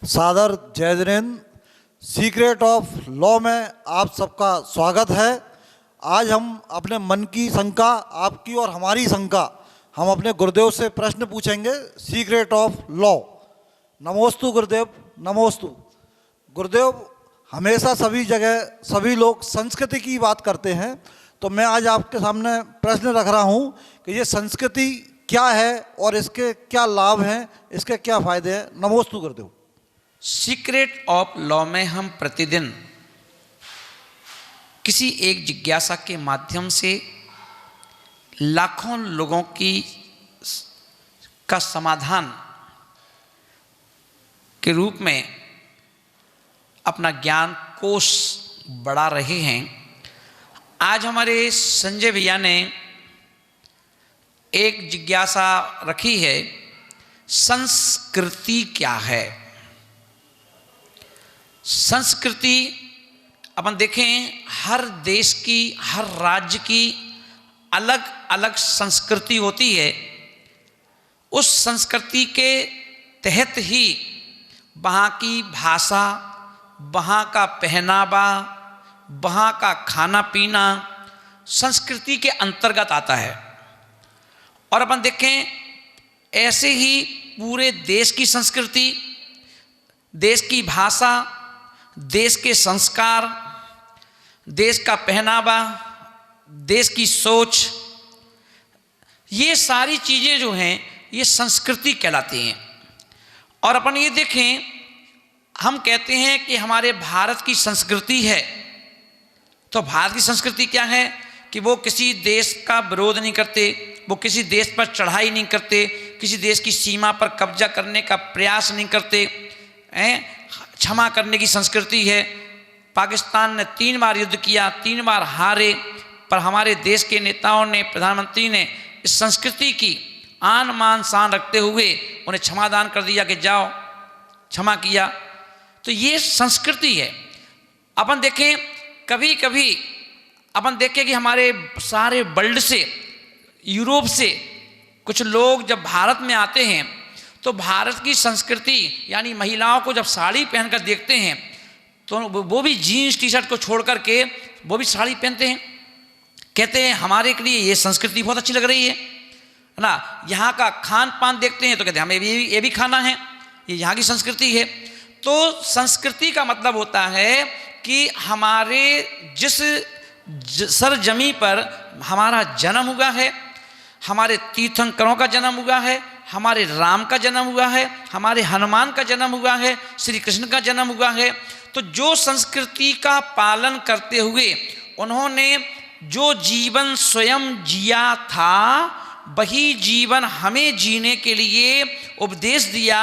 सादर जय Jinendra. Secret of law में आप सबका स्वागत है। आज हम अपने मन की शंका, आपकी और हमारी शंका, हम अपने गुरुदेव से प्रश्न पूछेंगे। Secret of law. नमोस्तु गुरुदेव, नमोस्तु। गुरुदेव, हमेशा सभी जगह सभी लोग संस्कृति की बात करते हैं, तो मैं आज आपके सामने प्रश्न रख रहा हूँ कि ये संस्कृति क्या है और इसके क्या लाभ हैं, इसके क्या फायदे हैं। नमोस्तु गुरुदेव। सीक्रेट ऑफ लॉ में हम प्रतिदिन किसी एक जिज्ञासा के माध्यम से लाखों लोगों का समाधान के रूप में अपना ज्ञान कोश बढ़ा रहे हैं। आज हमारे संजय भैया ने एक जिज्ञासा रखी है, संस्कृति क्या है। संस्कृति अपन देखें, हर देश की, हर राज्य की अलग अलग संस्कृति होती है। उस संस्कृति के तहत ही वहाँ की भाषा, वहाँ का पहनावा, वहाँ का खाना पीना संस्कृति के अंतर्गत आता है। और अपन देखें, ऐसे ही पूरे देश की संस्कृति, देश की भाषा, देश के संस्कार, देश का पहनावा, देश की सोच, ये सारी चीज़ें जो हैं ये संस्कृति कहलाती हैं। और अपन ये देखें, हम कहते हैं कि हमारे भारत की संस्कृति है, तो भारत की संस्कृति क्या है कि वो किसी देश का विरोध नहीं करते, वो किसी देश पर चढ़ाई नहीं करते, किसी देश की सीमा पर कब्जा करने का प्रयास नहीं करते, क्षमा करने की संस्कृति है। पाकिस्तान ने 3 बार युद्ध किया, 3 बार हारे, पर हमारे देश के नेताओं ने, प्रधानमंत्री ने इस संस्कृति की आन मान शान रखते हुए उन्हें क्षमादान कर दिया कि जाओ, क्षमा किया। तो ये संस्कृति है। अपन देखें, कभी कभी अपन देखें कि हमारे सारे वर्ल्ड से, यूरोप से कुछ लोग जब भारत में आते हैं तो भारत की संस्कृति यानी महिलाओं को जब साड़ी पहनकर देखते हैं तो वो भी जीन्स टी शर्ट को छोड़ करके वो भी साड़ी पहनते हैं। कहते हैं हमारे के लिए ये संस्कृति बहुत अच्छी लग रही है ना। यहाँ का खान पान देखते हैं तो कहते हैं हमें ये भी खाना है, ये यहाँ की संस्कृति है। तो संस्कृति का मतलब होता है कि हमारे जिस सरजमी पर हमारा जन्म हुआ है, हमारे तीर्थंकरों का जन्म हुआ है, हमारे राम का जन्म हुआ है, हमारे हनुमान का जन्म हुआ है, श्री कृष्ण का जन्म हुआ है, तो जो संस्कृति का पालन करते हुए उन्होंने जो जीवन स्वयं जिया था, वही जीवन हमें जीने के लिए उपदेश दिया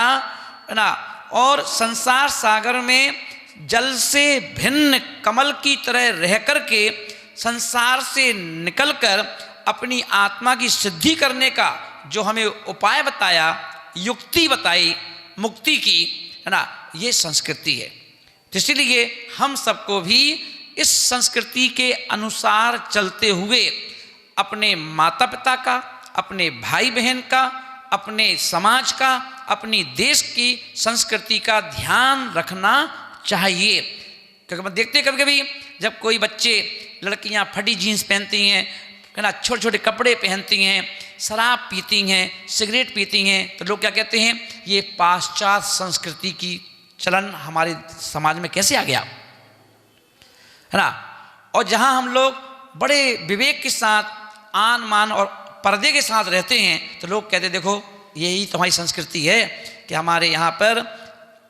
ना। और संसार सागर में जल से भिन्न कमल की तरह रह कर के संसार से निकलकर अपनी आत्मा की सिद्धि करने का जो हमें उपाय बताया, युक्ति बताई मुक्ति की, है ना, ये संस्कृति है। तो इसलिए हम सबको भी इस संस्कृति के अनुसार चलते हुए अपने माता पिता का, अपने भाई बहन का, अपने समाज का, अपनी देश की संस्कृति का ध्यान रखना चाहिए। क्योंकि हम देखते हैं कभी कभी जब कोई बच्चे, लड़कियां फटी जीन्स पहनती हैं, है ना, छोटे छोटे कपड़े पहनती हैं, शराब पीती हैं, सिगरेट पीती हैं, तो लोग क्या कहते हैं, ये पाश्चात्य संस्कृति की चलन हमारे समाज में कैसे आ गया, है ना। और जहाँ हम लोग बड़े विवेक के साथ आन मान और पर्दे के साथ रहते हैं तो लोग कहते हैं देखो यही तुम्हारी संस्कृति है कि हमारे यहाँ पर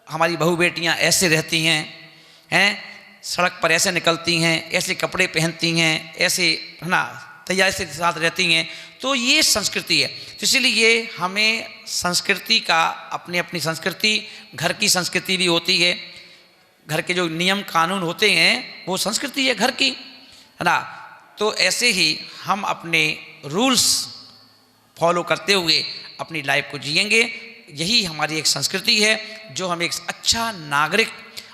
हमारी बहू बेटियाँ ऐसे रहती हैं, सड़क पर ऐसे निकलती हैं, ऐसे कपड़े पहनती हैं, ऐसे, है ना, तैयारी से साथ रहती हैं। तो ये संस्कृति है। तो इसीलिए हमें संस्कृति का, अपनी अपनी संस्कृति, घर की संस्कृति भी होती है, घर के जो नियम कानून होते हैं वो संस्कृति है घर की, है ना। तो ऐसे ही हम अपने रूल्स फॉलो करते हुए अपनी लाइफ को जिएंगे। यही हमारी एक संस्कृति है जो हमें एक अच्छा नागरिक,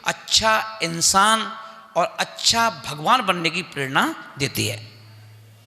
अच्छा इंसान और अच्छा भगवान बनने की प्रेरणा देती है।